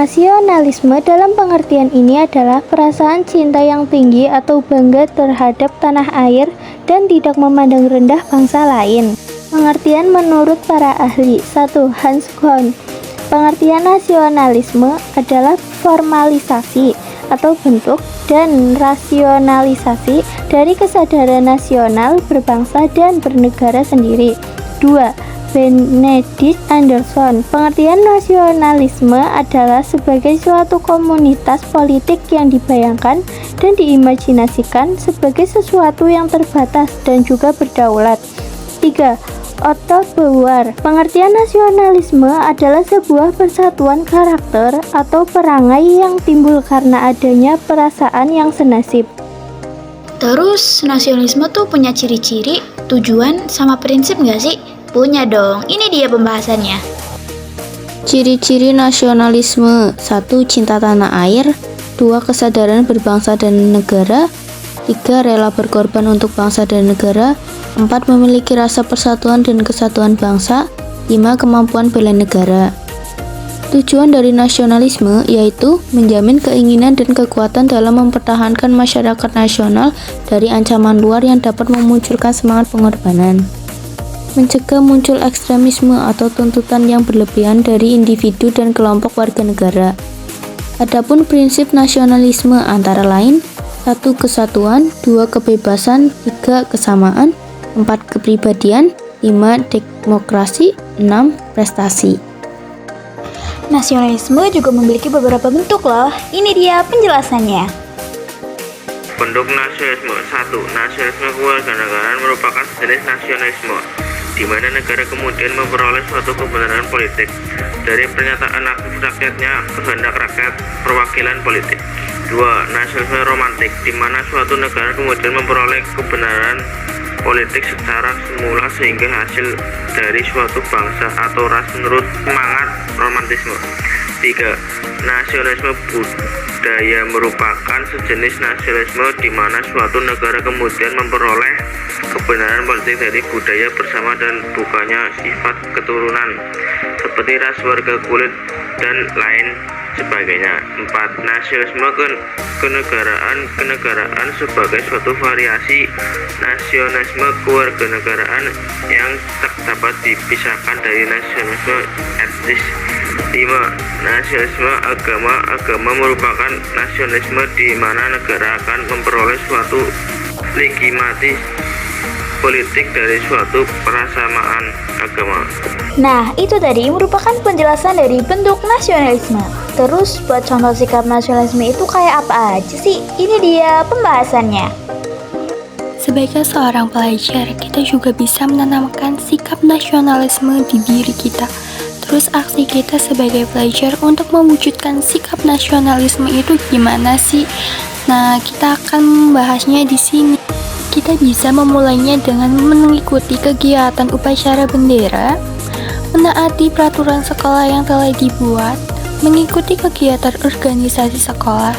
Nasionalisme dalam pengertian ini adalah perasaan cinta yang tinggi atau bangga terhadap tanah air dan tidak memandang rendah bangsa lain. Pengertian menurut para ahli. 1. Hans Kuhn. Pengertian nasionalisme adalah formalisasi atau bentuk dan rasionalisasi dari kesadaran nasional berbangsa dan bernegara sendiri. 2. Benedict Anderson. Pengertian nasionalisme adalah sebagai suatu komunitas politik yang dibayangkan dan diimajinasikan sebagai sesuatu yang terbatas dan juga berdaulat. 3. Otto Bauer. Pengertian nasionalisme adalah sebuah persatuan karakter atau perangai yang timbul karena adanya perasaan yang senasib. Terus, nasionalisme tuh punya ciri-ciri, tujuan, sama prinsip nggak sih? Punya dong, ini dia pembahasannya. Ciri-ciri nasionalisme: 1. Cinta tanah air. 2. Kesadaran berbangsa dan negara. 3. Rela berkorban untuk bangsa dan negara. 4. Memiliki rasa persatuan dan kesatuan bangsa. 5. Kemampuan bela negara. Tujuan dari nasionalisme yaitu menjamin keinginan dan kekuatan dalam mempertahankan masyarakat nasional dari ancaman luar yang dapat memunculkan semangat pengorbanan. Mencegah muncul ekstremisme atau tuntutan yang berlebihan dari individu dan kelompok warga negara. Adapun prinsip nasionalisme antara lain: 1. Kesatuan. 2. Kebebasan. 3. Kesamaan. 4. Kepribadian. 5. Demokrasi. 6. Prestasi. Nasionalisme juga memiliki beberapa bentuk loh. Ini dia penjelasannya. Bentuk nasionalisme. 1. Nasionalisme kewarganegaraan merupakan sejenis nasionalisme di mana negara kemudian memperoleh suatu kebenaran politik dari pernyataan aktif rakyatnya, kehendak rakyat, perwakilan politik. 2. Nasionalisme romantik, di mana suatu negara kemudian memperoleh kebenaran politik secara semula sehingga hasil dari suatu bangsa atau ras menurut semangat romantisme. 3. Nasionalisme budaya merupakan sejenis nasionalisme di mana suatu negara kemudian memperoleh kebenaran politik dari budaya bersama dan bukannya sifat keturunan seperti ras, warga, kulit, dan lain sebagainya. 4. Nasionalisme kenegaraan sebagai suatu variasi nasionalisme kewarganegaraan yang tak dapat dipisahkan dari nasionalisme etnis. 5. Nasionalisme agama merupakan nasionalisme di mana negara akan memperoleh suatu legitimasi politik dari suatu persamaan agama. Nah, itu tadi merupakan penjelasan dari bentuk nasionalisme. Terus, buat contoh sikap nasionalisme itu kayak apa aja sih? Ini dia pembahasannya. Sebagai seorang pelajar, kita juga bisa menanamkan sikap nasionalisme di diri kita. Terus aksi kita sebagai pelajar untuk mewujudkan sikap nasionalisme itu gimana sih? Nah, kita akan membahasnya di sini. Kita bisa memulainya dengan mengikuti kegiatan upacara bendera, menaati peraturan sekolah yang telah dibuat, mengikuti kegiatan organisasi sekolah,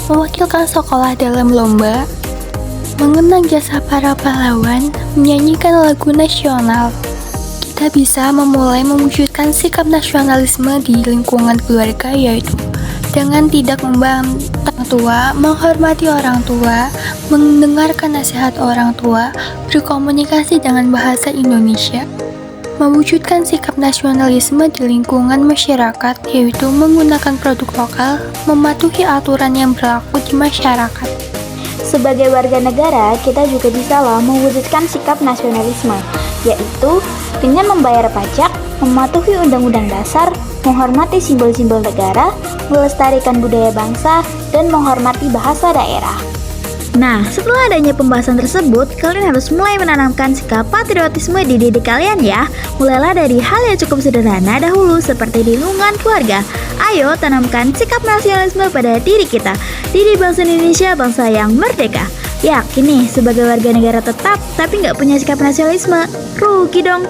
mewakilkan sekolah dalam lomba, mengenang jasa para pahlawan, menyanyikan lagu nasional. Kita bisa memulai mewujudkan sikap nasionalisme di lingkungan keluarga, yaitu dengan tidak membantah orang tua, menghormati orang tua, mendengarkan nasihat orang tua, berkomunikasi dengan bahasa Indonesia. Mewujudkan sikap nasionalisme di lingkungan masyarakat, yaitu menggunakan produk lokal, mematuhi aturan yang berlaku di masyarakat. Sebagai warga negara, kita juga bisa loh mewujudkan sikap nasionalisme, yaitu dengan membayar pajak, mematuhi undang-undang dasar, menghormati simbol-simbol negara, melestarikan budaya bangsa, dan menghormati bahasa daerah. Nah, setelah adanya pembahasan tersebut, kalian harus mulai menanamkan sikap patriotisme di diri kalian ya. Mulailah dari hal yang cukup sederhana dahulu seperti di lingkungan keluarga. Ayo tanamkan sikap nasionalisme pada diri kita, diri bangsa Indonesia, bangsa yang merdeka. Yakin nih sebagai warga negara tetap tapi nggak punya sikap nasionalisme, rugi dong.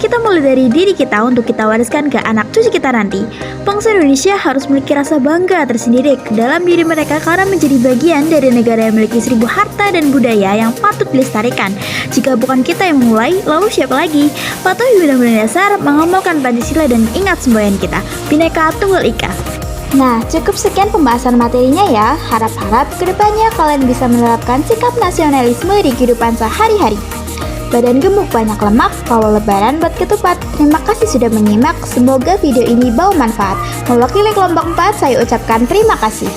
Kita mulai dari diri kita untuk kita wariskan ke anak cucu kita nanti. Bangsa Indonesia harus memiliki rasa bangga tersendiri ke dalam diri mereka karena menjadi bagian dari negara yang memiliki 1000 harta dan budaya yang patut dilestarikan. Jika bukan kita yang memulai, lalu siapa lagi? Patuhi undang-undang dasar, mengamalkan Pancasila dan ingat semboyan kita, Bhinneka Tunggal Ika. Nah, cukup sekian pembahasan materinya ya. Harap-harap kedepannya kalian bisa menerapkan sikap nasionalisme di kehidupan sehari-hari. Badan gemuk banyak lemak, kalau lebaran buat ketupat. Terima kasih sudah menyimak, semoga video ini bawa manfaat. Mewakili kelompok 4, saya ucapkan terima kasih.